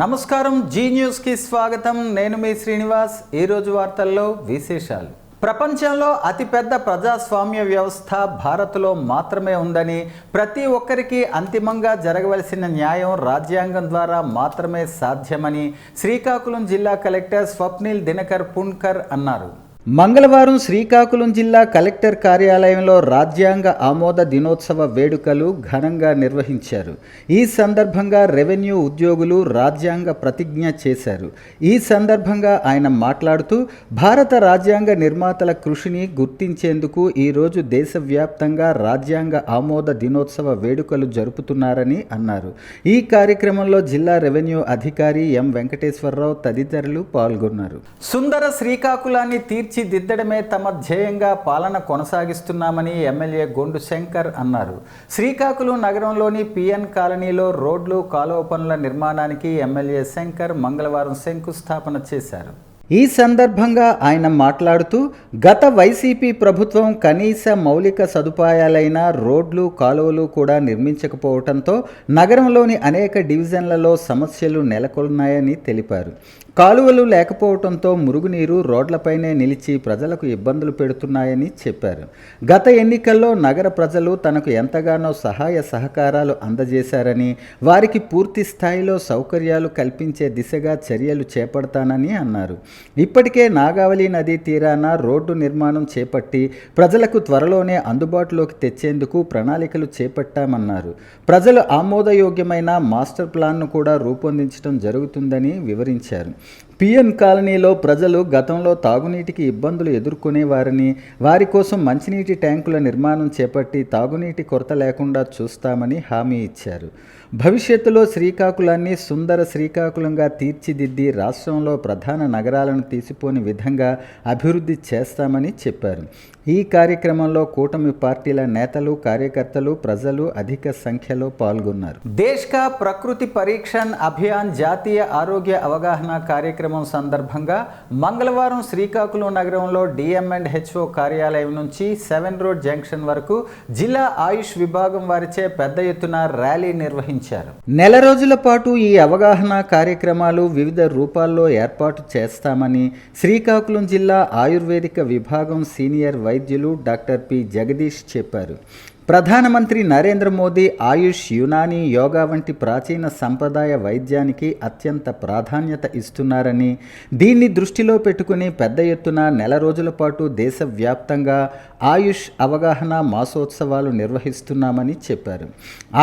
నమస్కారం, జీ న్యూస్కి స్వాగతం. నేను మీ శ్రీనివాస్. ఈరోజు వార్తల్లో విశేషాలు. ప్రపంచంలో అతిపెద్ద ప్రజాస్వామ్య వ్యవస్థ భారత్లో మాత్రమే ఉందని, ప్రతి ఒక్కరికి అంతిమంగా జరగవలసిన న్యాయం రాజ్యాంగం ద్వారా మాత్రమే సాధ్యమని శ్రీకాకుళం జిల్లా కలెక్టర్ స్వప్నిల్ దినకర్ పుణ్కర్ అన్నారు. మంగళవారం శ్రీకాకుళం జిల్లా కలెక్టర్ కార్యాలయంలో రాజ్యాంగ ఆమోద దినోత్సవ వేడుకలు ఘనంగా నిర్వహించారు. ఈ సందర్భంగా రెవెన్యూ ఉద్యోగులు రాజ్యాంగ ప్రతిజ్ఞ చేశారు. ఈ సందర్భంగా ఆయన మాట్లాడుతూ, భారత రాజ్యాంగ నిర్మాతల కృషిని గుర్తించేందుకు ఈరోజు దేశవ్యాప్తంగా రాజ్యాంగ ఆమోద దినోత్సవ వేడుకలు జరుపుతున్నారని అన్నారు. ఈ కార్యక్రమంలో జిల్లా రెవెన్యూ అధికారి ఎం వెంకటేశ్వరరావు తదితరులు పాల్గొన్నారు. సుందర శ్రీకాకుళాన్ని తీర్చిదిద్దడమే తమ ధ్యేయంగా పాలన కొనసాగిస్తున్నామని ఎమ్మెల్యే గొండు శంకర్ అన్నారు. శ్రీకాకుళం నగరంలోని పిఎన్ కాలనీలో రోడ్లు, కాలువ పనుల నిర్మాణానికి ఎమ్మెల్యే శంకర్ మంగళవారం శంకుస్థాపన చేశారు. ఈ సందర్భంగా ఆయన మాట్లాడుతూ, గత వైసీపీ ప్రభుత్వం కనీస మౌలిక సదుపాయాలైన రోడ్లు, కాలువలు కూడా నిర్మించకపోవడంతో నగరంలోని అనేక డివిజన్లలో సమస్యలు నెలకొన్నాయని తెలిపారు. కాలువలు లేకపోవడంతో మురుగునీరు రోడ్లపైనే నిలిచి ప్రజలకు ఇబ్బందులు పెడుతున్నాయని చెప్పారు. గత ఎన్నికల్లో నగర ప్రజలు తనకు ఎంతగానో సహాయ సహకారాలు అందజేశారని, వారికి పూర్తి స్థాయిలో సౌకర్యాలు కల్పించే దిశగా చర్యలు చేపడతానని అన్నారు. ఇప్పటికే నాగావళి నదీ తీరాన రోడ్డు నిర్మాణం చేపట్టి ప్రజలకు త్వరలోనే అందుబాటులోకి తెచ్చేందుకు ప్రణాళికలు చేపట్టామన్నారు. ప్రజలు ఆమోదయోగ్యమైన మాస్టర్ ప్లాన్ను కూడా రూపొందించడం జరుగుతుందని వివరించారు. పిఎన్ కాలనీలో ప్రజలు గతంలో తాగునీటికి ఇబ్బందులు ఎదుర్కొనేవారని, వారి కోసం మంచినీటి ట్యాంకుల నిర్మాణం చేపట్టి తాగునీటి కొరత లేకుండా చూస్తామని హామీ ఇచ్చారు. భవిష్యత్తులో శ్రీకాకుళాన్ని సుందర శ్రీకాకుళంగా తీర్చిదిద్ది రాష్ట్రంలో ప్రధాన నగరాలను తీసిపోని విధంగా అభివృద్ధి చేస్తామని చెప్పారు. ఈ కార్యక్రమంలో కూటమి పార్టీల నేతలు, కార్యకర్తలు, ప్రజలు అధిక సంఖ్యలో పాల్గొన్నారు. దేశ్ కా ప్రకృతి పరీక్షణ్ అభియాన్ జాతీయ ఆరోగ్య అవగాహన కార్యక్రమం సందర్భంగా మంగళవారం శ్రీకాకుళం నగరంలో డిఎం&హెచ్ఓ కార్యాలయం నుంచి 7 రోడ్ జంక్షన్ వరకు జిల్లా ఆయుష్ విభాగం వారిచే పెద్ద ఎత్తున ర్యాలీ నిర్వహించారు. నెల రోజుల పాటు ఈ అవగాహన కార్యక్రమాలు వివిధ రూపాల్లో ఏర్పాటు చేస్తామని శ్రీకాకుళం జిల్లా ఆయుర్వేదిక విభాగం సీనియర్ వైద్యులు డాక్టర్ పి జగదీష్ చెప్పారు. ప్రధానమంత్రి నరేంద్ర మోదీ ఆయుష్, యునానీ, యోగా వంటి ప్రాచీన సంప్రదాయ వైద్యానికి అత్యంత ప్రాధాన్యత ఇస్తున్నారని, దీన్ని దృష్టిలో పెట్టుకుని పెద్ద ఎత్తున నెల రోజుల పాటు దేశవ్యాప్తంగా ఆయుష్ అవగాహన మాసోత్సవాలు నిర్వహిస్తున్నామని చెప్పారు.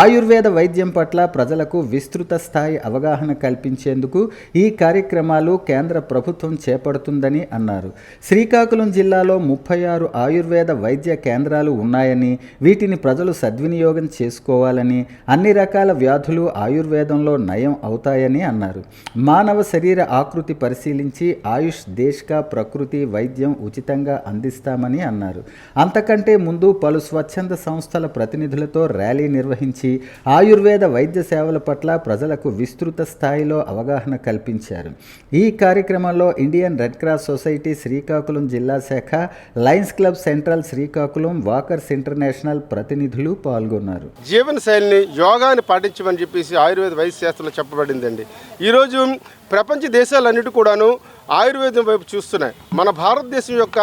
ఆయుర్వేద వైద్యం పట్ల ప్రజలకు విస్తృత స్థాయి అవగాహన కల్పించేందుకు ఈ కార్యక్రమాలు కేంద్ర ప్రభుత్వం చేపడుతుందని అన్నారు. శ్రీకాకుళం జిల్లాలో 36 ఆయుర్వేద వైద్య కేంద్రాలు ఉన్నాయని, వీటిని ప్రజలు సద్వినియోగం చేసుకోవాలని, అన్ని రకాల వ్యాధులు ఆయుర్వేదంలో నయం అవుతాయని అన్నారు. మానవ శరీర ఆకృతి పరిశీలించి ఆయుష్ దేశ్ కా ప్రకృతి వైద్యం ఉచితంగా అందిస్తామని అన్నారు. అంతకంటే ముందు పలు స్వచ్ఛంద సంస్థల ప్రతినిధులతో ర్యాలీ నిర్వహించి ఆయుర్వేద వైద్య సేవల పట్ల ప్రజలకు విస్తృత స్థాయిలో అవగాహన కల్పించారు. ఈ కార్యక్రమంలో Indian red cross society Srikakulam జిల్లా శాఖ, Lions club central Srikakulam, walkers international ప్రతినిధులు పాల్గొన్నారు. జీవన శైలిని, యోగాని పాటించమని చెప్పేసి ఆయుర్వేద వైద్య శాస్త్రంలో చెప్పబడిందండి. ఈరోజు ప్రపంచ దేశాలన్నిటి కూడాను ఆయుర్వేదం వైపు చూస్తున్నాయి. మన భారతదేశం యొక్క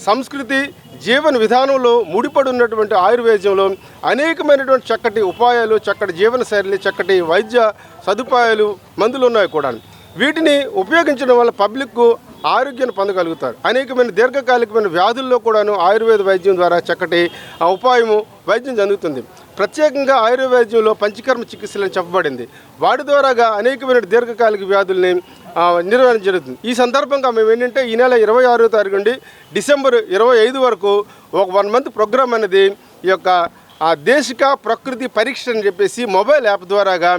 సంస్కృతి, జీవన విధానంలో ముడిపడి ఉన్నటువంటి ఆయుర్వేదంలో అనేకమైనటువంటి చక్కటి ఉపాయాలు, చక్కటి జీవన శైలి, చక్కటి వైద్య సదుపాయాలు, మందులు ఉన్నాయి కూడా. వీటిని ఉపయోగించడం వల్ల పబ్లిక్ ఆరోగ్యాన్ని పొందగలుగుతారు. అనేకమైన దీర్ఘకాలికమైన వ్యాధుల్లో కూడాను ఆయుర్వేద వైద్యం ద్వారా చక్కటి ఉపాయము వైద్యం జరుగుతుంది. ప్రత్యేకంగా ఆయుర్వేద వైద్యంలో పంచకర్మ చికిత్సలని చెప్పబడింది. వాటి ద్వారాగా అనేకమైన దీర్ఘకాలిక వ్యాధుల్ని నిర్వహణ జరుగుతుంది. ఈ సందర్భంగా మేము ఏంటంటే ఈ నెల 26వ తారీఖు నుండి డిసెంబర్ 25 వరకు ఒక 1 మంత్ ప్రోగ్రామ్ అనేది ఈ యొక్క దేశ్ కా ప్రకృతి పరీక్ష అని చెప్పేసి మొబైల్ యాప్ ద్వారాగా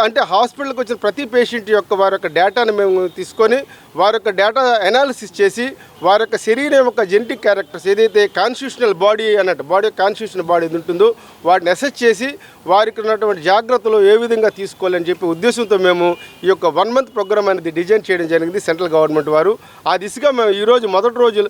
అంటే హాస్పిటల్కి వచ్చిన ప్రతి పేషెంట్ యొక్క వారి యొక్క డేటాను మేము తీసుకొని వారి యొక్క డేటా అనాలిసిస్ చేసి వారి యొక్క శరీరం యొక్క జెనెటిక్ క్యారెక్టర్స్ ఏదైతే కాన్స్టిట్యూషనల్ బాడీ అన్నట్టు కాన్స్టిట్యూషనల్ బాడీ ఉంటుందో వాటిని అసెస్ చేసి వారికి ఉన్నటువంటి జాగ్రత్తలు ఏ విధంగా తీసుకోవాలని చెప్పి ఉద్దేశంతో మేము ఈ యొక్క 1 మంత్ ప్రోగ్రామ్ అనేది డిజైన్ చేయడం జరిగింది సెంట్రల్ గవర్నమెంట్ వారు. ఆ దిశగా మేము ఈరోజు మొదటి రోజు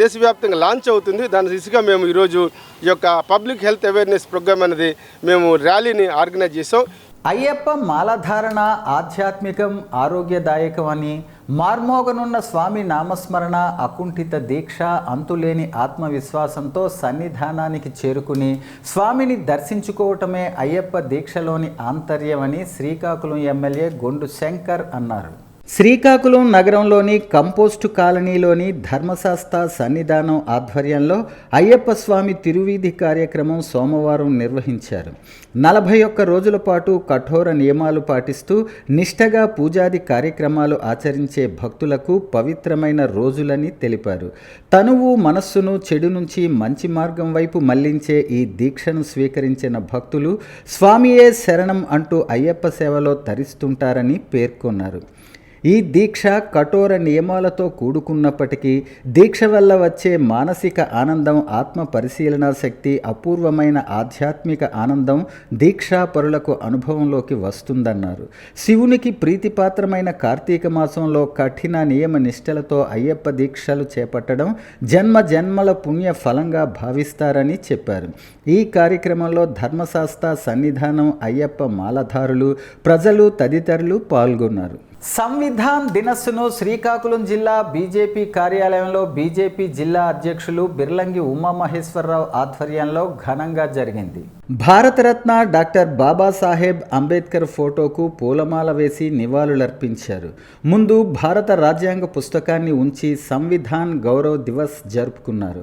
దేశవ్యాప్తంగా లాంచ్ అవుతుంది. దాని దిశగా మేము ఈరోజు ఈ యొక్క పబ్లిక్ హెల్త్ అవేర్నెస్ ప్రోగ్రామ్ అనేది మేము ర్యాలీని ఆర్గనైజ్ చేసాం. అయ్యప్ప మాలధారణ ఆధ్యాత్మికం, ఆరోగ్యదాయకం అని, మార్మోగనున్న స్వామి నామస్మరణ, అకుంఠిత దీక్ష, అంతులేని ఆత్మవిశ్వాసంతో సన్నిధానానికి చేరుకుని స్వామిని దర్శించుకోవటమే అయ్యప్ప దీక్షలోని ఆంతర్యమని శ్రీకాకుళం ఎమ్మెల్యే గొండు శంకర్ అన్నారు. శ్రీకాకుళం నగరంలోని కంపోస్టు కాలనీలోని ధర్మశాస్త్ర సన్నిధానం ఆధ్వర్యంలో అయ్యప్ప స్వామి తిరువీధి కార్యక్రమం సోమవారం నిర్వహించారు. 41 రోజుల పాటు కఠోర నియమాలు పాటిస్తూ నిష్టగా పూజాది కార్యక్రమాలు ఆచరించే భక్తులకు పవిత్రమైన రోజులని తెలిపారు. తనువు మనస్సును చెడు నుంచి మంచి మార్గం వైపు మళ్లించే ఈ దీక్షను స్వీకరించిన భక్తులు స్వామియే శరణం అంటూ అయ్యప్ప సేవలో తరిస్తుంటారని పేర్కొన్నారు. ఈ దీక్ష కఠోర నియమాలతో కూడుకున్నప్పటికీ దీక్ష వల్ల వచ్చే మానసిక ఆనందం, ఆత్మ పరిశీలన శక్తి, అపూర్వమైన ఆధ్యాత్మిక ఆనందం దీక్షాపరులకు అనుభవంలోకి వస్తుందన్నారు. శివునికి ప్రీతిపాత్రమైన కార్తీక మాసంలో కఠిన నియమ నిష్టలతో అయ్యప్ప దీక్షలు చేపట్టడం జన్మ జన్మల పుణ్య ఫలంగా భావిస్తారని చెప్పారు. ఈ కార్యక్రమంలో ధర్మశాస్త్ర సన్నిధానం అయ్యప్ప మాలధారులు, ప్రజలు తదితరులు పాల్గొన్నారు. సంవిధాన్ దినస్సును శ్రీకాకుళం జిల్లా బీజేపీ కార్యాలయంలో బీజేపీ జిల్లా అధ్యక్షులు బిర్లంగి ఉమామహేశ్వరరావు ఆధ్వర్యంలో ఘనంగా జరిగింది. భారతరత్న డాక్టర్ బాబాసాహెబ్ అంబేద్కర్ ఫోటోకు పూలమాల వేసి నివాళులర్పించారు. ముందు భారత రాజ్యాంగ పుస్తకాన్ని ఉంచి సంవిధాన్ గౌరవ్ దివస్ జరుపుకున్నారు.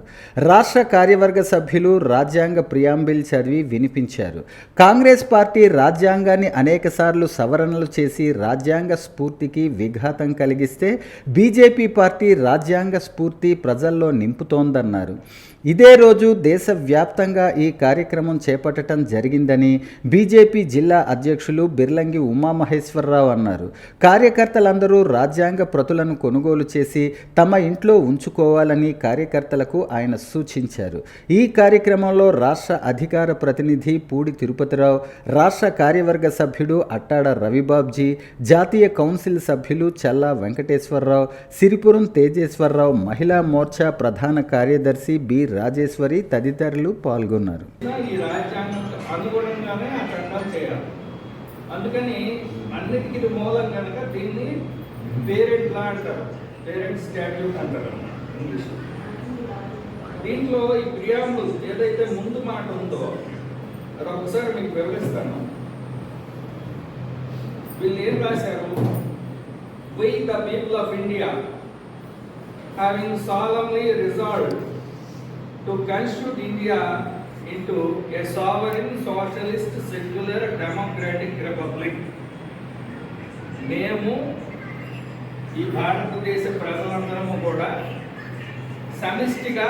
రాష్ట్ర కార్యవర్గ సభ్యులు రాజ్యాంగ ప్రియాంబిల్ చదివి వినిపించారు. కాంగ్రెస్ పార్టీ రాజ్యాంగాన్ని అనేకసార్లు సవరణలు చేసి రాజ్యాంగ స్ఫూర్తికి విఘాతం కలిగిస్తే బీజేపీ పార్టీ రాజ్యాంగ స్ఫూర్తి ప్రజల్లో నింపుతోందన్నారు. ఇదే రోజు దేశవ్యాప్తంగా ఈ కార్యక్రమం చేపట్టడం జరిగిందని బీజేపీ జిల్లా అధ్యక్షులు బిర్లంగి ఉమామహేశ్వరరావు అన్నారు. కార్యకర్తలందరూ రాజ్యాంగ ప్రతులను కొనుగోలు చేసి తమ ఇంట్లో ఉంచుకోవాలని కార్యకర్తలకు ఆయన సూచించారు. ఈ కార్యక్రమంలో రాష్ట్ర అధికార ప్రతినిధి పూడి తిరుపతిరావు, రాష్ట్ర కార్యవర్గ సభ్యుడు అట్టాడ రవిబాబ్జీ, జాతీయ కౌన్సిల్ సభ్యులు చల్లా వెంకటేశ్వరరావు, సిరిపురం తేజేశ్వరరావు, మహిళా మోర్చా ప్రధాన కార్యదర్శి బి రాజేశ్వరి తదితరులు పాల్గొన్నారు. ఈ రాజ్యాంగం అనుగుణంగానే ఆ చట్టాలు చేయాలి. అందుకని అన్నిటికీ మూలం కనుక దీన్ని పేరెంట్ లా అంటారు, పేరెంట్ స్టాట్యూట్ అంటారు ఇంగ్లీష్. దీంట్లో ఈ ప్రియాంబుల్ ఏదైతే ముందు మాట ఉందో అది ఒకసారి మీకు వివరిస్తాను. వీళ్ళు ఏం రాశారు? We the people of India having solemnly resolved to constitute India into a sovereign, socialist, secular, democratic republic. మేము ఈ భారతదేశ ప్రజలందరము కూడా సమిష్టిగా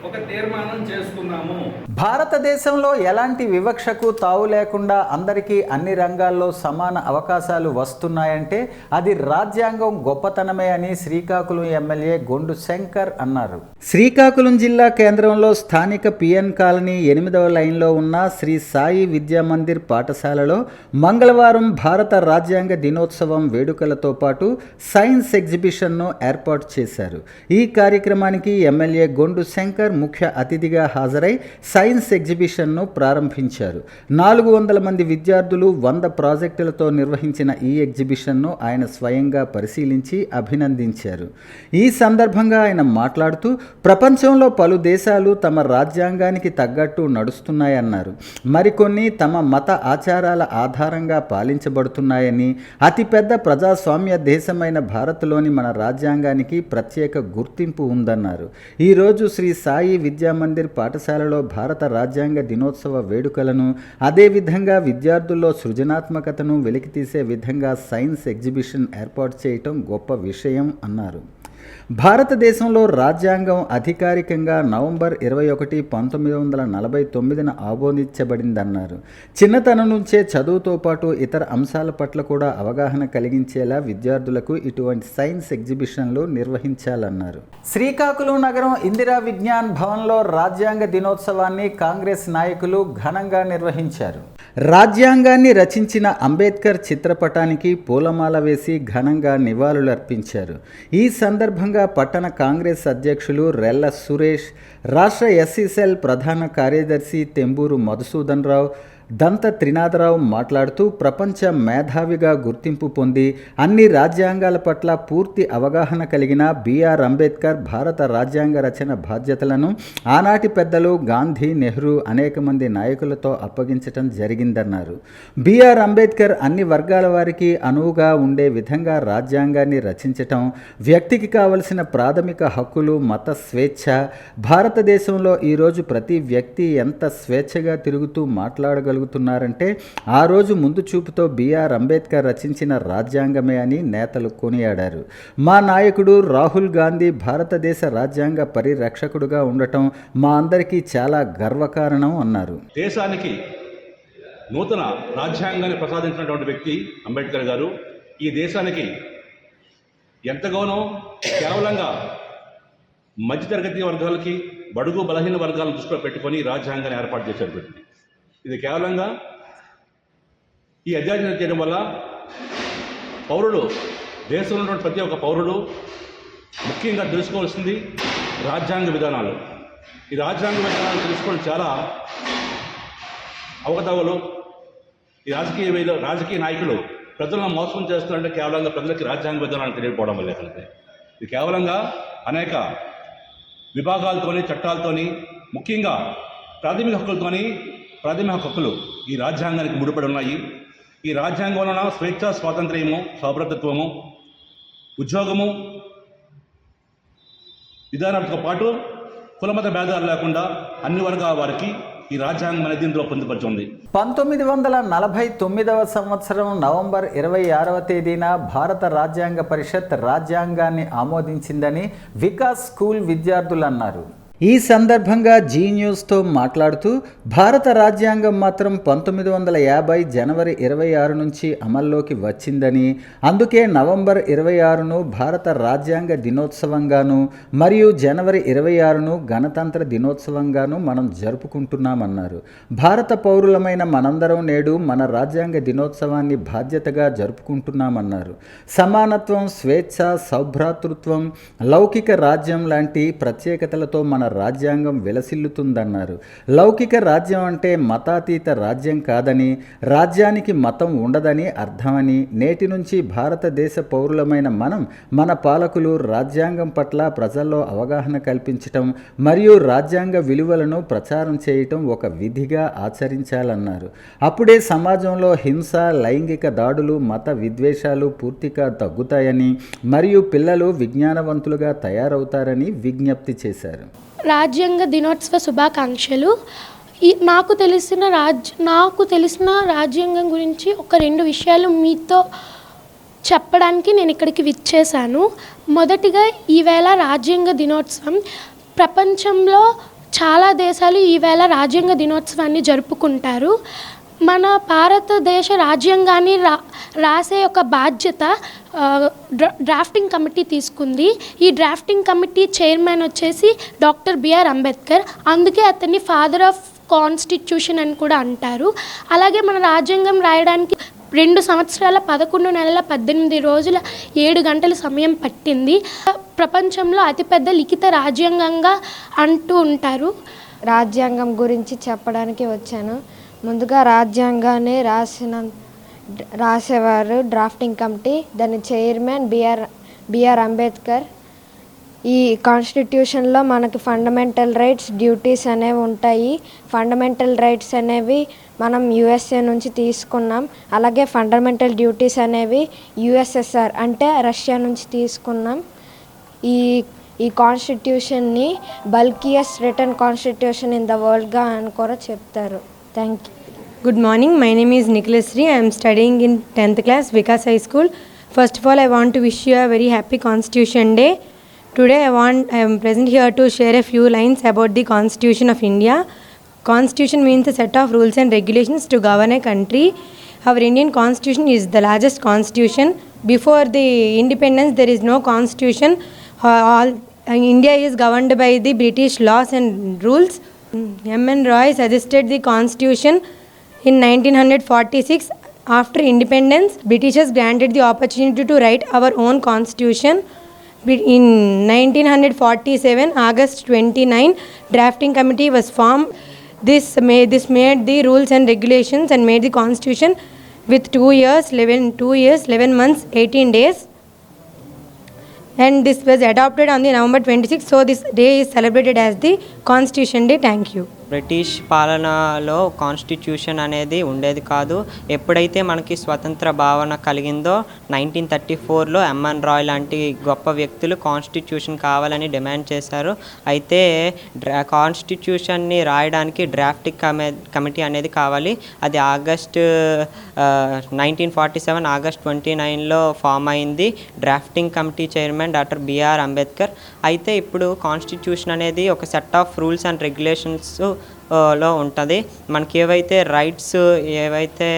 ఒక తీర్మానం చేసుకున్నాము. భారతదేశంలో ఎలాంటి వివక్షకు తావు లేకుండా అందరికీ అన్ని రంగాల్లో సమాన అవకాశాలు వస్తున్నాయంటే అది రాజ్యాంగం గొప్పతనమే అని శ్రీకాకుళం ఎమ్మెల్యే గొండు శంకర్ అన్నారు. శ్రీకాకుళం జిల్లా కేంద్రంలో స్థానిక పిఎన్ కాలనీ 8వ లైన్లో ఉన్న శ్రీ సాయి విద్యా మందిర్ పాఠశాలలో మంగళవారం భారత రాజ్యాంగ దినోత్సవం వేడుకలతో పాటు సైన్స్ ఎగ్జిబిషన్ను ఏర్పాటు చేశారు. ఈ కార్యక్రమానికి ఎమ్మెల్యే గొండు శంకర్ ముఖ్య అతిథిగా హాజరై సైన్స్ ఎగ్జిబిషన్ను ప్రారంభించారు. 400 మంది విద్యార్థులు 100 ప్రాజెక్టులతో నిర్వహించిన ఈ ఎగ్జిబిషన్ను ఆయన స్వయంగా పరిశీలించి అభినందించారు. ఈ సందర్భంగా ఆయన మాట్లాడుతూ ప్రపంచంలో పలు దేశాలు తమ రాజ్యాంగానికి తగ్గట్టు నడుస్తున్నాయన్నారు. మరికొన్ని తమ మత ఆచారాల ఆధారంగా పాలించబడుతున్నాయని, అతిపెద్ద ప్రజాస్వామ్య దేశమైన భారత్లోని మన రాజ్యాంగానికి ప్రత్యేక గుర్తింపు ఉందన్నారు. ఈరోజు శ్రీ సాయి విద్యా మందిర్ పాఠశాలలో భారత రాజ్యాంగ దినోత్సవ వేడుకలను, అదేవిధంగా విద్యార్థుల్లో సృజనాత్మకతను వెలికితీసే విధంగా సైన్స్ ఎగ్జిబిషన్ ఏర్పాటు చేయటం గొప్ప విషయం అన్నారు. భారతదేశంలో రాజ్యాంగం అధికారికంగా నవంబర్ 21, 1949 ఆమోదించబడిందన్నారు. చిన్నతనం నుంచే చదువుతో పాటు ఇతర అంశాల పట్ల కూడా అవగాహన కలిగించేలా విద్యార్థులకు ఇటువంటి సైన్స్ ఎగ్జిబిషన్లు నిర్వహించాలన్నారు. శ్రీకాకుళం నగరం ఇందిరా విజ్ఞాన్ భవన్లో రాజ్యాంగ దినోత్సవాన్ని కాంగ్రెస్ నాయకులు ఘనంగా నిర్వహించారు. రాజ్యాంగాన్ని రచించిన అంబేద్కర్ చిత్రపటానికి పూలమాల వేసి ఘనంగా నివాళులర్పించారు. ఈ సందర్భంగా పట్టణ కాంగ్రెస్ అధ్యక్షులు రెల్ల సురేష్, రాష్ట్ర ఎస్సీ సెల్ ప్రధాన కార్యదర్శి తెంబూరు మధుసూదన్ రావు, దంత త్రినాథరావు మాట్లాడుతూ ప్రపంచ మేధావిగా గుర్తింపు పొంది అన్ని రాజ్యాంగాల పట్ల పూర్తి అవగాహన కలిగిన బిఆర్ అంబేద్కర్ భారత రాజ్యాంగ రచన బాధ్యతలను ఆనాటి పెద్దలు గాంధీ, నెహ్రూ అనేక మంది నాయకులతో అప్పగించటం జరిగిందన్నారు. బిఆర్ అంబేద్కర్ అన్ని వర్గాల వారికి అనువుగా ఉండే విధంగా రాజ్యాంగాన్ని రచించటం, వ్యక్తికి కావలసిన ప్రాథమిక హక్కులు, మత స్వేచ్ఛ, భారతదేశంలో ఈరోజు ప్రతి వ్యక్తి ఎంత స్వేచ్ఛగా తిరుగుతూ మాట్లాడగలుగుతున్నారంటే ఆ రోజు ముందు చూపుతో బిఆర్ అంబేద్కర్ రచించిన రాజ్యాంగమే అని నేతలు కొనియాడారు. మా నాయకుడు రాహుల్ గాంధీ భారతదేశ రాజ్యాంగ పరిరక్షకుడుగా ఉండటం మా అందరికీ చాలా గర్వకారణం అన్నారు. దేశానికి నూతన రాజ్యాంగాన్ని ప్రసాదించినటువంటి వ్యక్తి అంబేద్కర్ గారు ఈ దేశానికి ఎంతగానో కేవలంగా మధ్యతరగతి వర్గాలకి, బడుగు బలహీన వర్గాలను దృష్టిలో పెట్టుకొని రాజ్యాంగాన్ని ఏర్పాటు చేశారు వ్యక్తి. ఇది కేవలంగా ఈ అధ్యయనం చేయడం వల్ల పౌరులు, దేశంలో ఉన్నటువంటి ప్రతి ఒక్క పౌరుడు ముఖ్యంగా తెలుసుకోవాల్సింది రాజ్యాంగ విధానాలు. ఈ రాజ్యాంగ విధానాలు తెలుసుకోవడం చాలా అవకతవలు. ఈ రాజకీయ నాయకులు ప్రజలను మోసం చేస్తున్నారంటే కేవలంగా ప్రజలకి రాజ్యాంగ విధానాలు తెలియకపోవడం వల్లే. ఇది కేవలంగా అనేక విభాగాలతోని, చట్టాలతోని, ముఖ్యంగా ప్రాథమిక హక్కులు ఈ రాజ్యాంగానికి ముడిపడి ఉన్నాయి. ఈ రాజ్యాంగం వలన స్వేచ్ఛ, స్వాతంత్ర్యము, సౌభ్రతత్వము, ఉద్యోగము, విధానాలతో పాటు కులమత భేదాలు లేకుండా అన్ని వర్గాల వారికి ఈ రాజ్యాంగం అనేది ఇందులో పొందుపరిచి ఉంది. 1949వ సంవత్సరం నవంబర్ 26వ తేదీన భారత రాజ్యాంగ పరిషత్ రాజ్యాంగాన్ని ఆమోదించిందని వికాస్ స్కూల్ విద్యార్థులు అన్నారు. ఈ సందర్భంగా జీ న్యూస్తో మాట్లాడుతూ భారత రాజ్యాంగం మాత్రం 1950 జనవరి 26 నుంచి అమల్లోకి వచ్చిందని, అందుకే నవంబర్ 26ను భారత రాజ్యాంగ దినోత్సవంగాను మరియు జనవరి 26ను గణతంత్ర దినోత్సవంగాను మనం జరుపుకుంటున్నామన్నారు. భారత పౌరులమైన మనందరం నేడు మన రాజ్యాంగ దినోత్సవాన్ని బాధ్యతగా జరుపుకుంటున్నామన్నారు. సమానత్వం, స్వేచ్ఛ, సౌభ్రాతృత్వం, లౌకిక రాజ్యం లాంటి ప్రత్యేకతలతో మన రాజ్యాంగం విలసిల్లుతుందన్నారు. లౌకిక రాజ్యం అంటే మతాతీత రాజ్యం కాదని, రాజ్యానికి మతం ఉండదని అర్థమని, నేటి నుంచి భారతదేశ పౌరులమైన మనం, మన పాలకులు రాజ్యాంగం పట్ల ప్రజల్లో అవగాహన కల్పించటం మరియు రాజ్యాంగ విలువలను ప్రచారం చేయటం ఒక విధిగా ఆచరించాలన్నారు. అప్పుడే సమాజంలో హింస, లైంగిక దాడులు, మత విద్వేషాలు పూర్తిగా తగ్గుతాయని మరియు పిల్లలు విజ్ఞానవంతులుగా తయారవుతారని విజ్ఞప్తి చేశారు. రాజ్యాంగ దినోత్సవ శుభాకాంక్షలు. నాకు తెలిసిన రాజ్యాంగం గురించి ఒక 2 విషయాలు మీతో చెప్పడానికి నేను ఇక్కడికి విచ్చేశాను. మొదటిగా ఈవేళ రాజ్యాంగ దినోత్సవం. ప్రపంచంలో చాలా దేశాలు ఈవేళ రాజ్యాంగ దినోత్సవాన్ని జరుపుకుంటారు. మన భారతదేశ రాజ్యాంగాన్ని రాసే ఒక బాధ్యత డ్రాఫ్టింగ్ కమిటీ తీసుకుంది. ఈ డ్రాఫ్టింగ్ కమిటీ చైర్మన్ వచ్చేసి డాక్టర్ బిఆర్ అంబేద్కర్. అందుకే అతన్ని ఫాదర్ ఆఫ్ కాన్స్టిట్యూషన్ అని కూడా అంటారు. అలాగే మన రాజ్యాంగం రాయడానికి 2 సంవత్సరాల 11 నెలల 18 రోజుల 7 గంటల సమయం పట్టింది. ప్రపంచంలో అతిపెద్ద లిఖిత రాజ్యాంగంగా అంటూ ఉంటారు. రాజ్యాంగం గురించి చెప్పడానికి వచ్చాను. ముందుగా రాజ్యాంగాన్ని రాసేవారు డ్రాఫ్టింగ్ కమిటీ, దాని చైర్మన్ బిఆర్ అంబేద్కర్. ఈ కాన్స్టిట్యూషన్లో మనకి ఫండమెంటల్ రైట్స్, డ్యూటీస్ అనేవి ఉంటాయి. ఫండమెంటల్ రైట్స్ అనేవి మనం యుఎస్ఏ నుంచి తీసుకున్నాం. అలాగే ఫండమెంటల్ డ్యూటీస్ అనేవి యుఎస్ఎస్ఆర్ అంటే రష్యా నుంచి తీసుకున్నాం. ఈ కాన్స్టిట్యూషన్ని బల్కియస్ట్ రిటన్ కాన్స్టిట్యూషన్ ఇన్ ద వరల్డ్గా అని కూడా చెప్తారు. Thank you. Good morning. My name is Nicholas Sri. I am studying in 10th class, Vikas High School. First of all, I want to wish you a very happy Constitution Day. Today, I am present here to share a few lines about the Constitution of India. Constitution means a set of rules and regulations to govern a country. Our Indian Constitution is the largest constitution. Before the independence, there is no constitution. India is governed by the British laws and rules. M.N. Roy suggested the Constitution in 1946. After independence, Britishers granted the opportunity to write our own constitution. In 1947, August 29, drafting committee was formed. This made the rules and regulations and made the constitution with 2 years, 11 months, 18 days. And this was adopted on the November 26th. So this day is celebrated as the Constitution Day. Thank you. British పాలనలో constitution అనేది ఉండేది కాదు. ఎప్పుడైతే మనకి స్వతంత్ర భావన కలిగిందో 1934లో MN Roy లాంటి గొప్ప వ్యక్తులు కాన్స్టిట్యూషన్ కావాలని డిమాండ్ చేశారు. అయితే కాన్స్టిట్యూషన్ని రాయడానికి డ్రాఫ్టింగ్ కమిటీ అనేది కావాలి. అది ఆగస్ట్ 1947 ఆగస్ట్ 29లో ఫామ్ అయింది. Drafting committee chairman doctor B R Ambedkar. అయితే ఇప్పుడు కాన్స్టిట్యూషన్ అనేది ఒక set of rules and regulations లో ఉంటుంది. మనకి ఏవైతే రైట్స్ ఏవైతే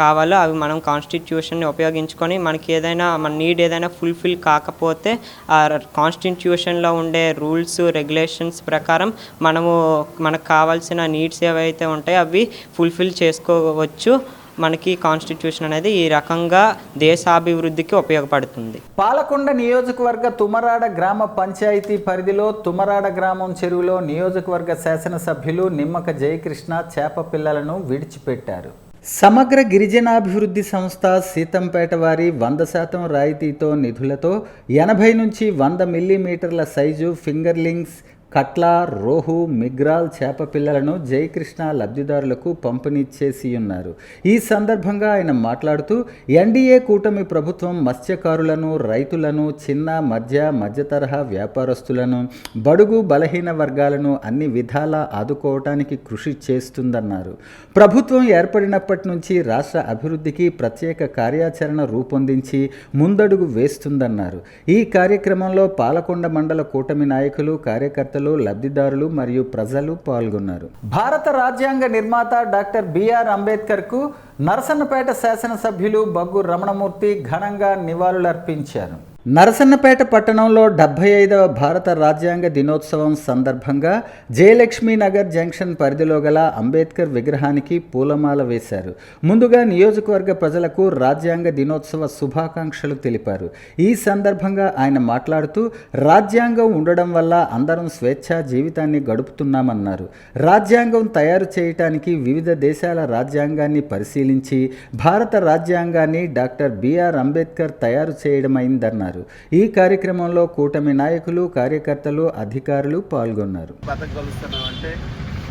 కావాలో అవి మనం కాన్స్టిట్యూషన్ని ఉపయోగించుకొని మనకి ఏదైనా మన నీడ్ ఏదైనా ఫుల్ఫిల్ కాకపోతే ఆ కాన్స్టిట్యూషన్లో ఉండే రూల్స్ రెగ్యులేషన్స్ ప్రకారం మనకు కావాల్సిన నీడ్స్ ఏవైతే ఉంటాయో అవి ఫుల్ఫిల్ చేసుకోవచ్చు. మనకి కాన్స్టిట్యూషన్ అనేది ఈ రకంగా దేశాభివృద్ధికి ఉపయోగపడుతుంది. పాలకొండ నియోజకవర్గ తుమరాడ గ్రామ పంచాయతీ పరిధిలో తుమరాడ గ్రామం చెరువులో నియోజకవర్గ శాసనసభ్యులు నిమ్మక జయకృష్ణ చేప పిల్లలను విడిచిపెట్టారు. సమగ్ర గిరిజనాభివృద్ధి సంస్థ సీతంపేట వారి 100% రాయితీతో నిధులతో 80 నుంచి 100 మిల్లీమీటర్ల సైజు ఫింగర్లింగ్స్, కట్లా, రోహు, మిగ్రాల్ చేప పిల్లలను జయకృష్ణ లబ్ధిదారులకు పంపిణీ చేసి ఉన్నారు. ఈ సందర్భంగా ఆయన మాట్లాడుతూ ఎన్డీఏ కూటమి ప్రభుత్వం మత్స్యకారులను, రైతులను, చిన్న మధ్య తరహా వ్యాపారస్తులను, బడుగు బలహీన వర్గాలను అన్ని విధాలా ఆదుకోవటానికి కృషి చేస్తుందన్నారు. ప్రభుత్వం ఏర్పడినప్పటి నుంచి రాష్ట్ర అభివృద్ధికి ప్రత్యేక కార్యాచరణ రూపొందించి ముందడుగు వేస్తుందన్నారు. ఈ కార్యక్రమంలో పాలకొండ మండల కూటమి నాయకులు, కార్యకర్తలు, లబ్ధిదారులు మరియు ప్రజలు పాల్గొన్నారు. భారత రాజ్యాంగ నిర్మాత డాక్టర్ బిఆర్ అంబేద్కర్కు నరసన్నపేట శాసనసభ్యులు బగ్గు రమణమూర్తి ఘనంగా నివాళులర్పించారు. నరసన్నపేట పట్టణంలో 75వ భారత రాజ్యాంగ దినోత్సవం సందర్భంగా జయలక్ష్మీ నగర్ జంక్షన్ పరిధిలో గల అంబేద్కర్ విగ్రహానికి పూలమాల వేశారు. ముందుగా నియోజకవర్గ ప్రజలకు రాజ్యాంగ దినోత్సవ శుభాకాంక్షలు తెలిపారు. ఈ సందర్భంగా ఆయన మాట్లాడుతూ రాజ్యాంగం ఉండడం వల్ల అందరం స్వేచ్ఛా జీవితాన్ని గడుపుతున్నామన్నారు. రాజ్యాంగం తయారు చేయటానికి వివిధ దేశాల రాజ్యాంగాన్ని పరిశీలించి భారత రాజ్యాంగాన్ని డాక్టర్ బిఆర్ అంబేద్కర్ తయారు చేయడమైందన్నారు. ఈ కార్యక్రమంలో కూటమి నాయకులు, కార్యకర్తలు, అధికారులు పాల్గొన్నారు. బతకగలుస్తున్నామంటే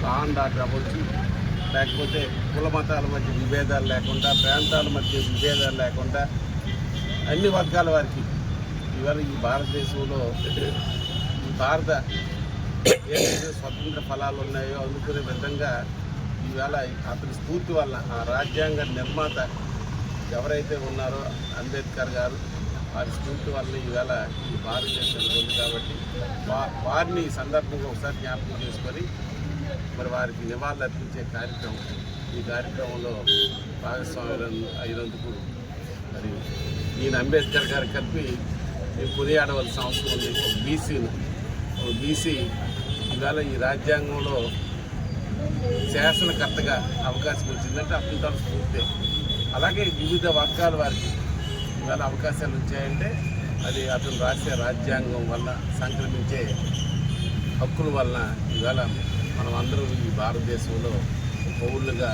లాండ్ ఆర్డర్ అవ్వచ్చు, లేకపోతే కుల మతాల మధ్య విభేదాలు లేకుండా, ప్రాంతాల మధ్య విభేదాలు లేకుండా అన్ని వర్గాల వారికి ఇవాళ ఈ భారతదేశంలో ఈ భారత ఏదైతే స్వతంత్ర ఫలాలు ఉన్నాయో అనుకునే విధంగా ఈవేళ అతని స్ఫూర్తి వల్ల ఆ రాజ్యాంగ నిర్మాత ఎవరైతే ఉన్నారో అంబేద్కర్ గారు, వారి స్ఫూర్తి వల్ల ఈవేళ ఈ భారతదేశంలో ఉంది. కాబట్టి వారిని ఈ సందర్భంగా ఒకసారి జ్ఞాపకం చేసుకొని మరి వారికి నివాళులు అర్పించే కార్యక్రమం, ఈ కార్యక్రమంలో భాగస్వామ్యం అయినందుకు మరి ఈయన అంబేద్కర్ గారు కలిపి మేము కొనియాడవలసిన అవసరం ఉంది. ఒక బీసీ ఈవేళ ఈ రాజ్యాంగంలో శాసనకర్తగా అవకాశం వచ్చిందంటే అతని తన స్ఫూర్తే. అలాగే వివిధ వర్గాల వారికి ఇవాళ అవకాశాలు వచ్చాయంటే అది అతను రాసే రాజ్యాంగం వల్ల సంక్రమించే హక్కుల వలన ఇవాళ మనం అందరూ ఈ భారతదేశంలో పౌరులుగా.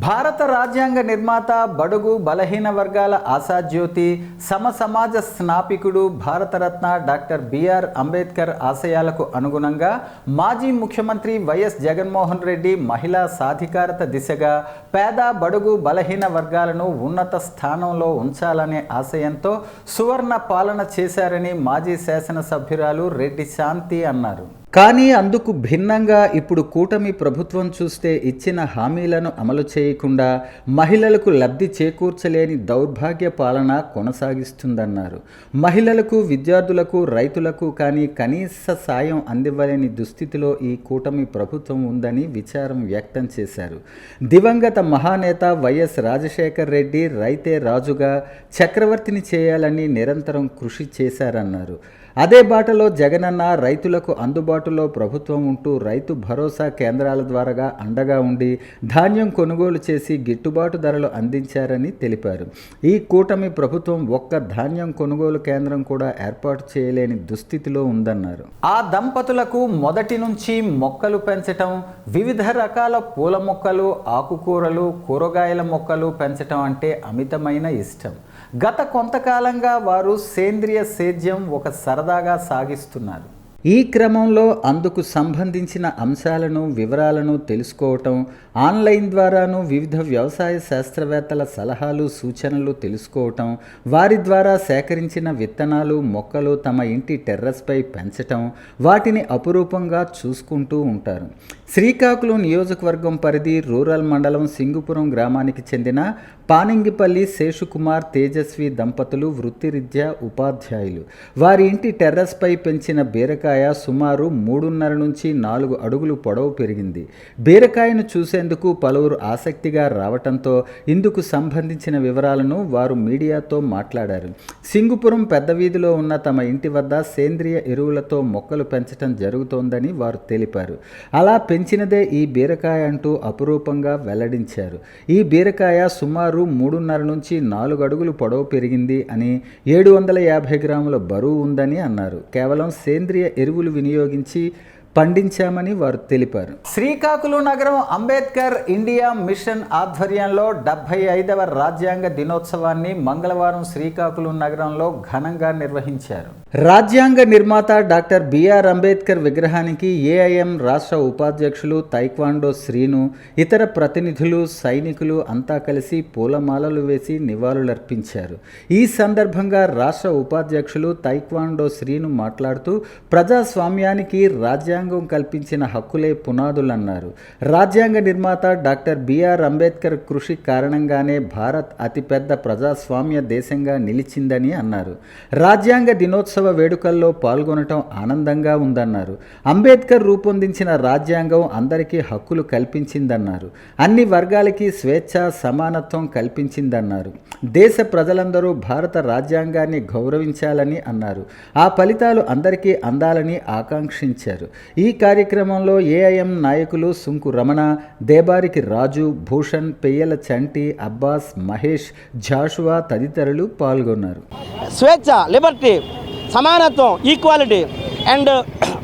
భారత రాజ్యాంగ నిర్మాత, బడుగు బలహీన వర్గాల ఆశాజ్యోతి, సమాజ స్నాపికుడు, భారతరత్న డాక్టర్ బిఆర్ అంబేద్కర్ ఆశయాలకు అనుగుణంగా మాజీ ముఖ్యమంత్రి వైఎస్ జగన్మోహన్ రెడ్డి మహిళా సాధికారత దిశగా పేద, బడుగు బలహీన వర్గాలను ఉన్నత స్థానంలో ఉంచాలనే ఆశయంతో సువర్ణ పాలన చేశారని మాజీ శాసనసభ్యురాలు రెడ్డి శాంతి అన్నారు. కానీ అందుకు భిన్నంగా ఇప్పుడు కూటమి ప్రభుత్వం చూస్తే ఇచ్చిన హామీలను అమలు చేయకుండా మహిళలకు లబ్ధి చేకూర్చలేని దౌర్భాగ్య పాలన కొనసాగిస్తుందన్నారు. మహిళలకు, విద్యార్థులకు, రైతులకు కానీ కనీస సాయం అందివ్వలేని దుస్థితిలో ఈ కూటమి ప్రభుత్వం ఉందని విచారం వ్యక్తం చేశారు. దివంగత మహానేత వైఎస్ రాజశేఖర్ రెడ్డి రైతే రాజుగా చక్రవర్తిని చేయాలని నిరంతరం కృషి చేశారన్నారు. అదే బాటలో జగనన్న రైతులకు అందుబాటులో ప్రభుత్వం ఉంటూ రైతు భరోసా కేంద్రాల ద్వారా అండగా ఉండి ధాన్యం కొనుగోలు చేసి గిట్టుబాటు ధరలు అందించారని తెలిపారు. ఈ కూటమి ప్రభుత్వం ఒక్క ధాన్యం కొనుగోలు కేంద్రం కూడా ఏర్పాటు చేయలేని దుస్థితిలో ఉందన్నారు. ఆ దంపతులకు మొదటి నుంచి మొక్కలు పెంచటం, వివిధ రకాల పూల మొక్కలు, ఆకుకూరలు, కూరగాయల మొక్కలు పెంచటం అంటే అమితమైన ఇష్టం. గత కొంతకాలంగా వారు సేంద్రియ సేద్యం ఒక సరదాగా సాగిస్తున్నారు. ఈ క్రమంలో అందుకు సంబంధించిన అంశాలను, వివరాలను తెలుసుకోవటం, ఆన్లైన్ ద్వారాను వివిధ వ్యవసాయ శాస్త్రవేత్తల సలహాలు, సూచనలు తెలుసుకోవటం, వారి ద్వారా సేకరించిన విత్తనాలు, మొక్కలు తమ ఇంటి టెర్రస్పై పెంచటం, వాటిని అపురూపంగా చూసుకుంటూ ఉంటారు. శ్రీకాకుళం నియోజకవర్గం పరిధి రూరల్ మండలం సింగుపురం గ్రామానికి చెందిన పానింగిపల్లి శేషుకుమార్, తేజస్వి దంపతులు వృత్తిరీత్యా ఉపాధ్యాయులు. వారి ఇంటి టెర్రస్పై పెంచిన బీరకాయ సుమారు 3.5 నుంచి 4 అడుగులు పొడవు పెరిగింది. బీరకాయను చూసేందుకు పలువురు ఆసక్తిగా రావటంతో ఇందుకు సంబంధించిన వివరాలను వారు మీడియాతో మాట్లాడారు. సింగుపురం పెద్ద వీధిలో ఉన్న తమ ఇంటి వద్ద సేంద్రియ ఎరువులతో మొక్కలు పెంచటం జరుగుతోందని వారు తెలిపారు. అలా పెంచినదే ఈ బీరకాయ అంటూ అపురూపంగా వెల్లడించారు. ఈ బీరకాయ సుమారు 3.5 నుంచి 4 అడుగులు పొడవు పెరిగింది అని, 750 గ్రాముల బరువు ఉందని అన్నారు. కేవలం సేంద్రియ ఎరువులు వినియోగించి పండించామని వారు తెలిపారు. శ్రీకాకుళం నగరం అంబేద్కర్ ఇండియా మిషన్ ఆధ్వర్యంలో 75వ రాజ్యాంగ దినోత్సవాన్ని మంగళవారం శ్రీకాకుళం నగరంలో ఘనంగా నిర్వహించారు. రాజ్యాంగ నిర్మాత డాక్టర్ బిఆర్ అంబేద్కర్ విగ్రహానికి ఏఐఎం రాష్ట్ర ఉపాధ్యక్షులు తైక్వాండో శ్రీను, ఇతర ప్రతినిధులు, సైనికులు అంతా కలిసి పూలమాలలు వేసి నివాళులర్పించారు. ఈ సందర్భంగా రాష్ట్ర ఉపాధ్యక్షులు తైక్వాండో శ్రీను మాట్లాడుతూ ప్రజాస్వామ్యానికి రాజ్యాంగం కల్పించిన హక్కులే పునాదులన్నారు. రాజ్యాంగ నిర్మాత డాక్టర్ బిఆర్ అంబేద్కర్ కృషి కారణంగానే భారత్ అతిపెద్ద ప్రజాస్వామ్య దేశంగా నిలిచిందని అన్నారు. రాజ్యాంగ దినోత్సవ వేడుకల్లో పాల్గొనటం ఆనందంగా ఉందన్నారు. అంబేద్కర్ రూపొందించిన రాజ్యాంగం అందరికీ హక్కులు కల్పించిందన్నారు. అన్ని వర్గాలకి స్వేచ్ఛ, సమానత్వం కల్పించిందన్నారు. దేశ ప్రజలందరూ భారత రాజ్యాంగాన్ని గౌరవించాలని అన్నారు. ఆ ఫలితాలు అందరికీ అందాలని ఆకాంక్షించారు. ఈ కార్యక్రమంలో ఏఐఎం నాయకులు సుంకు రమణ, దేబారికి రాజు, భూషణ్, పెయ్యల చంటి, అబ్బాస్, మహేష్, జాషువా తదితరులు పాల్గొన్నారు. స్వేచ్ఛ, లిబర్టీ, సమానత్వం, ఈక్వాలిటీ అండ్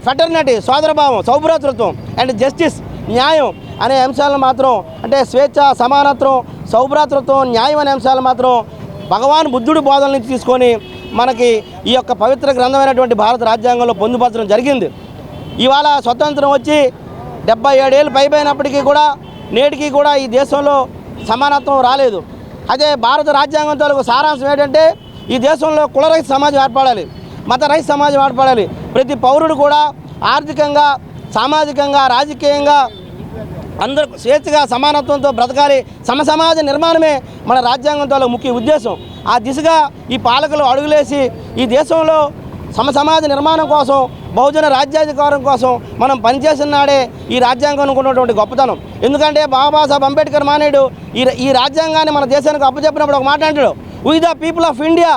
ఫెటర్నిటీ, సోదరభావం, సౌభ్రాతృత్వం అండ్ జస్టిస్, న్యాయం అనే అంశాలను మాత్రం, అంటే స్వేచ్ఛ, సమానత్వం, సౌభ్రాతృత్వం, న్యాయం అనే అంశాలు మాత్రం భగవాన్ బుద్ధుడి బోధన నుంచి తీసుకొని మనకి ఈ యొక్క పవిత్ర గ్రంథమైనటువంటి భారత రాజ్యాంగంలో పొందుపరచడం జరిగింది. ఇవాళ స్వతంత్రం వచ్చి 77 ఏళ్ళు పైపోయినప్పటికీ కూడా నేటికి కూడా ఈ దేశంలో సమానత్వం రాలేదు. అదే భారత రాజ్యాంగం తాలూకు సారాంశం ఏంటంటే ఈ దేశంలో కులరహిత సమాజం ఏర్పడాలి, మతరహిత సమాజం ఏర్పడాలి. ప్రతి పౌరుడు కూడా ఆర్థికంగా, సామాజికంగా, రాజకీయంగా అందరూ స్వేచ్ఛగా సమానత్వంతో బ్రతకాలి. సమసమాజ నిర్మాణమే మన రాజ్యాంగం తాలూకు ముఖ్య ఉద్దేశం. ఆ దిశగా ఈ పాలకులు అడుగులేసి ఈ దేశంలో సమసమాజ నిర్మాణం కోసం, బహుజన రాజ్యాధికారం కోసం మనం పనిచేసిన నాడే ఈ రాజ్యాంగం ఉన్నటువంటి గొప్పతనం. ఎందుకంటే బాబాసాహెబ్ అంబేద్కర్ మానేడు ఈ రాజ్యాంగాన్ని మన దేశానికి అప్పచెప్పినప్పుడు ఒక మాట అంటాడు, we the people of India,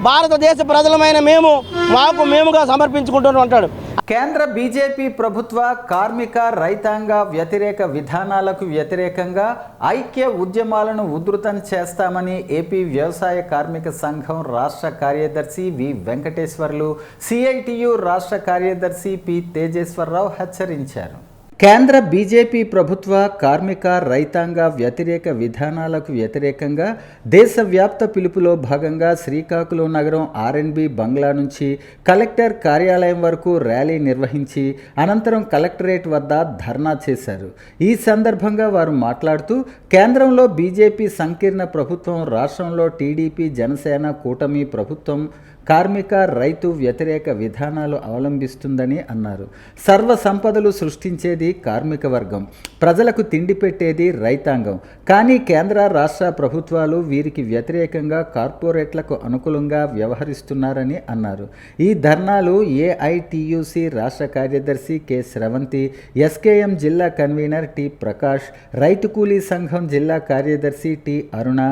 భారతదేశ ప్రజలమైన మేము మాకు మేముగా సమర్పించుకుంటూ ఉంటాడు. కేంద్ర బీజేపీ ప్రభుత్వ కార్మిక, రైతాంగ వ్యతిరేక విధానాలకు వ్యతిరేకంగా ఐక్య ఉద్యమాలను ఉధృతం చేస్తామని ఏపీ వ్యవసాయ కార్మిక సంఘం రాష్ట్ర కార్యదర్శి వి వెంకటేశ్వర్లు, సిఐటియు రాష్ట్ర కార్యదర్శి పి తేజేశ్వరరావు హెచ్చరించారు. కేంద్ర బీజేపీ ప్రభుత్వ కార్మిక, రైతాంగ వ్యతిరేక విధానాలకు వ్యతిరేకంగా దేశవ్యాప్త పిలుపులో భాగంగా శ్రీకాకుళం నగరం ఆర్ఎన్బి బంగ్లా నుంచి కలెక్టర్ కార్యాలయం వరకు ర్యాలీ నిర్వహించి అనంతరం కలెక్టరేట్ వద్ద ధర్నా చేశారు. ఈ సందర్భంగా వారు మాట్లాడుతూ కేంద్రంలో బీజేపీ సంకీర్ణ ప్రభుత్వం, రాష్ట్రంలో టీడీపీ, జనసేన కూటమి ప్రభుత్వం కార్మిక, రైతు వ్యతిరేక విధానాలు అవలంబిస్తుందని అన్నారు. సర్వ సంపదలు సృష్టించేది కార్మిక వర్గం, ప్రజలకు తిండి పెట్టేది రైతాంగం. కానీ కేంద్ర, రాష్ట్ర ప్రభుత్వాలు వీరికి వ్యతిరేకంగా కార్పొరేట్లకు అనుకూలంగా వ్యవహరిస్తున్నారని అన్నారు. ఈ ధర్నాలు ఏఐటియుసి రాష్ట్ర కార్యదర్శి కె స్రవంతి, ఎస్కేఎం జిల్లా కన్వీనర్ టి ప్రకాష్, రైతు కూలీ సంఘం జిల్లా కార్యదర్శి టి అరుణ,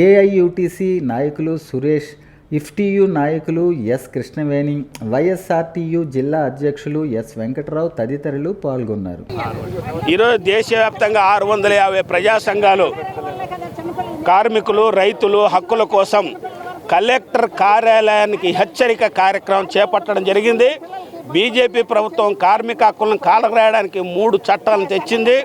ఏఐయుటిసి నాయకులు సురేష్, ఇఫ్టియు నాయకులు ఎస్ కృష్ణవేణి, వైఎస్ఆర్టీయు జిల్లా అధ్యక్షులు ఎస్ వెంకటరావు తదితరులు పాల్గొన్నారు. ఈరోజు దేశవ్యాప్తంగా 650 ప్రజా సంఘాలు కార్మికులు, రైతులు హక్కుల కోసం కలెక్టర్ కార్యాలయానికి హెచ్చరిక కార్యక్రమం చేపట్టడం జరిగింది. బీజేపీ ప్రభుత్వం కార్మిక హక్కులను కాలరాయడానికి 3 చట్టాలను తెచ్చింది.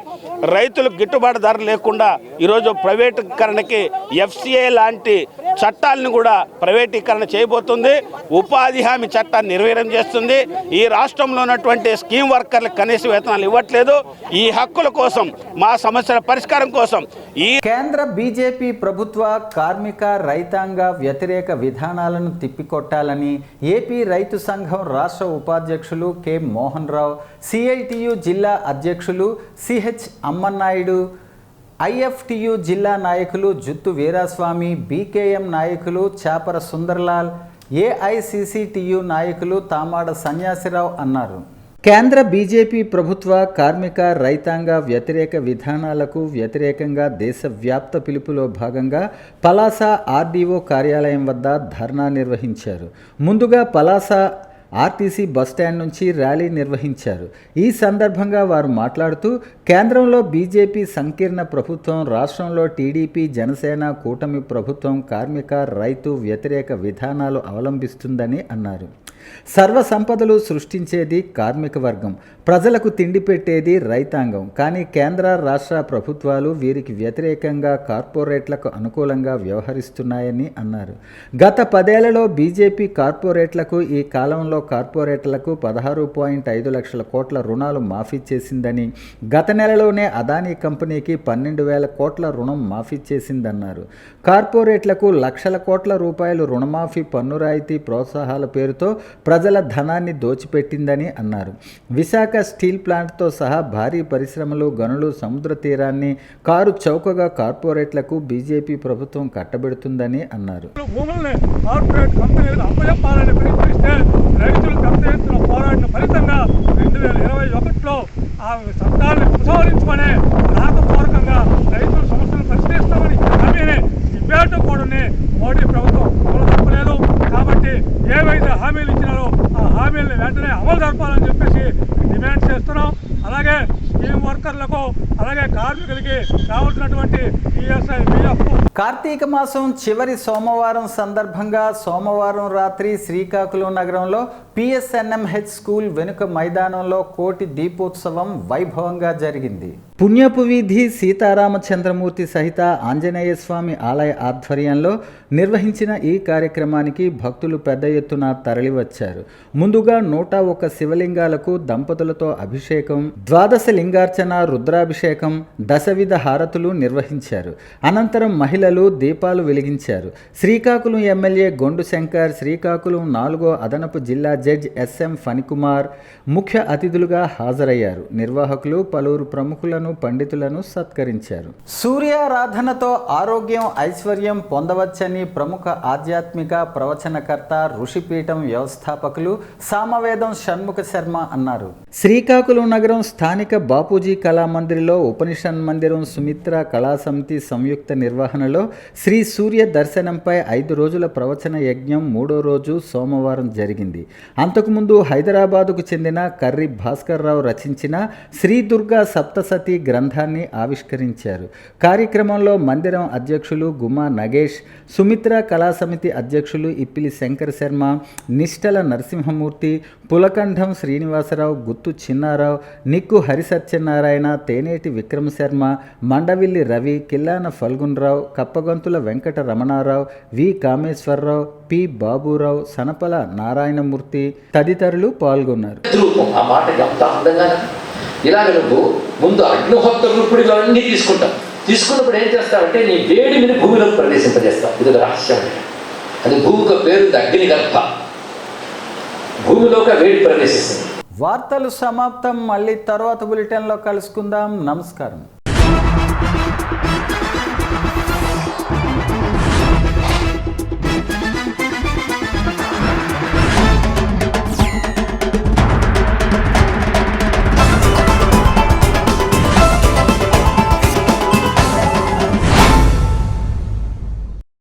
రైతులకు గిట్టుబాటు ధర లేకుండా ఈరోజు ప్రైవేటీకరణకి ఎఫ్సిఐ లాంటి చట్టాలను కూడా ప్రైవేటీకరణ చేయబోతుంది. ఉపాధి హామీ చట్టాన్ని నిర్వీర్యం చేస్తుంది. ఈ రాష్ట్రంలో ఉన్నటువంటి స్కీమ్ వర్కర్లకు కనీస వేతనాలు ఇవ్వట్లేదు. ఈ హక్కుల కోసం, మా సమస్యల పరిష్కారం కోసం కేంద్ర బీజేపీ ప్రభుత్వ కార్మిక రైతాంగ వ్యతిరేక విధానాలను తిప్పికొట్టాలని ఏపీ రైతు సంఘం రాష్ట్ర ఉపాధ్యక్షులు కె మోహన్ రావు, సిఐటియు జిల్లా అధ్యక్షులు సిహెచ్ అమ్మన్నాయుడు, ఐఎఫ్టియు జిల్లా నాయకులు జుత్తు వీరాస్వామి, బీకేఎం నాయకులు చాపర సుందర్లాల్, ఏఐసిసిటియు నాయకులు తామాడ సన్యాసిరావు అన్నారు. కేంద్ర బీజేపీ ప్రభుత్వ కార్మిక రైతాంగ వ్యతిరేక విధానాలకు వ్యతిరేకంగా దేశవ్యాప్త పిలుపులో భాగంగా పలాస ఆర్డీఓ కార్యాలయం వద్ద ధర్నా నిర్వహించారు. ముందుగా పలాస ఆర్టీసీ బస్టాండ్ నుంచి ర్యాలీ నిర్వహించారు. ఈ సందర్భంగా వారు మాట్లాడుతూ కేంద్రంలో బీజేపీ సంకీర్ణ ప్రభుత్వం, రాష్ట్రంలో టీడీపీ జనసేన కూటమి ప్రభుత్వం కార్మిక రైతు వ్యతిరేక విధానాలు అవలంబిస్తుందని అన్నారు. సర్వ సంపదలు సృష్టించేది కార్మిక వర్గం, ప్రజలకు తిండి పెట్టేది రైతాంగం. కానీ కేంద్ర రాష్ట్ర ప్రభుత్వాలు వీరికి వ్యతిరేకంగా కార్పొరేట్లకు అనుకూలంగా వ్యవహరిస్తున్నాయని అన్నారు. గత 10 ఏళ్లలో బీజేపీ కార్పొరేట్లకు, ఈ కాలంలో కార్పొరేట్లకు 16.5 లక్షల కోట్ల రుణాలు మాఫీ చేసిందని, గత నెలలోనే అదానీ కంపెనీకి 12,000 కోట్ల రుణం మాఫీ చేసిందన్నారు. కార్పొరేట్లకు లక్షల కోట్ల రూపాయలు రుణమాఫీ, పన్ను రాయితీ, ప్రోత్సాహాల పేరుతో ప్రజల ధనాన్ని దోచిపెట్టిందని అన్నారు. విశాఖ స్టీల్ ప్లాంట్తో సహా భారీ పరిశ్రమలు, గనులు, సముద్ర తీరాన్ని కారు చౌకగా కార్పొరేట్లకు బీజేపీ ప్రభుత్వం కట్టబెడుతుందని అన్నారు. భూముల్ని కార్పొరేట్ కంపెనీలకు అప్పచెప్పాలని ప్రయత్నిస్తే రైతులు పెద్ద ఎత్తున పోరాడిన ఫలితంగా 2021లో ఆ చట్టాన్ని ఉపసంహరించుకొని రాతపూర్వకంగా రైతుల సమస్యలను పరిష్కరిస్తామని హామీని ఇవ్వేట కూడా మోడీ ప్రభుత్వం అమలు జరపలేదు. కాబట్టి ఏవైతే హామీలు ఇచ్చినారో ఆ హామీలను వెంటనే అమలు జరపాలని చెప్పేసి డిమాండ్ చేస్తున్నాం. అలాగే స్కీమ్ వర్కర్లకు, అలాగే కార్మికులకి కావాల్సినటువంటి ఈఎస్ఐ, పిఎఫ్. కార్తీక మాసం చివరి సోమవారం సందర్భంగా సోమవారం రాత్రి శ్రీకాకుళం నగరంలో పిఎస్ఎన్ఎంహెచ్ స్కూల్ వెనుక మైదానంలో కోటి దీపోత్సవం వైభవంగా జరిగింది. పుణ్యపు వీధి సీతారామచంద్రమూర్తి సహిత ఆంజనేయ స్వామి ఆలయ ఆధ్వర్యంలో నిర్వహించిన ఈ కార్యక్రమానికి భక్తులు పెద్ద ఎత్తున తరలివచ్చారు. ముందుగా 101 శివలింగాలకు దంపతులతో అభిషేకం, 12 లింగార్చన, రుద్రాభిషేకం, దశవిధ హారతులు నిర్వహించారు. అనంతరం మహిళలు దీపాలు వెలిగించారు. శ్రీకాకుళం ఎమ్మెల్యే గొండు శంకర్, శ్రీకాకుళం 4వ అదనపు జిల్లా జడ్జ్ ఎస్ఎం ఫణికుమార్ ముఖ్య అతిథులుగా హాజరయ్యారు. నిర్వాహకులు పలువురు ప్రముఖులను, పండితులను సత్కరించారు. సూర్యారాధనతో ఆరోగ్యం, ఐశ్వర్యం పొందవచ్చని ప్రముఖ ఆధ్యాత్మిక ప్రవచనకర్త, ఋషిపీఠం వ్యవస్థాపకులు సామవేదం షణ్ముఖ శర్మ అన్నారు. శ్రీకాకుళం నగరం స్థానిక బాపూజీ కళామందిర్లో ఉపనిషన్ మందిరం సుమిత్ర కళా సమితి సంయుక్త నిర్వహణలో శ్రీ సూర్య దర్శనంపై 5 రోజుల ప్రవచన యజ్ఞం 3వ రోజు సోమవారం జరిగింది. అంతకుముందు హైదరాబాదుకు చెందిన కర్రి భాస్కర్ రావు రచించిన శ్రీ దుర్గా సప్తసతి గ్రంథాన్ని ఆవిష్కరించారు. కార్యక్రమంలో మందిరం అధ్యక్షులు గుమ్మా నగేష్, సుమిత్ర కళా సమితి అధ్యక్షులు ఇప్పిలి శంకర్ శర్మ, నిష్టల నరసింహమూర్తి, పులకంఠం శ్రీనివాసరావు, గుత్తు చిన్నారావు, నిక్కు హరిసత్యనారాయణ, తేనేటి విక్రమ శర్మ, మండవిల్లి రవి, కిల్లాన ఫల్గున్రావు, కప్పగంతుల వెంకట రమణారావు, వి కామేశ్వరరావు, పి బాబురావు, సనపల నారాయణమూర్తి తదితరులు పాల్గొన్నారు. ఇలాగ నువ్వు ముందు అగ్నిహోత్ర రూపుడిలో అన్నీ తీసుకుంటావు. తీసుకున్నప్పుడు ఏం చేస్తావంటే నీ వేడి మీద భూమిలోకి ప్రవేశింపజేస్తావు. ఇది ఒక రహస్యం. అది భూమికి పేరు అగ్నిగర్భ. భూమిలోకి వేడి ప్రవేశిస్తుంది. వార్తలు సమాప్తం. మళ్ళీ తర్వాత బులెటిన్లో కలుసుకుందాం. నమస్కారం.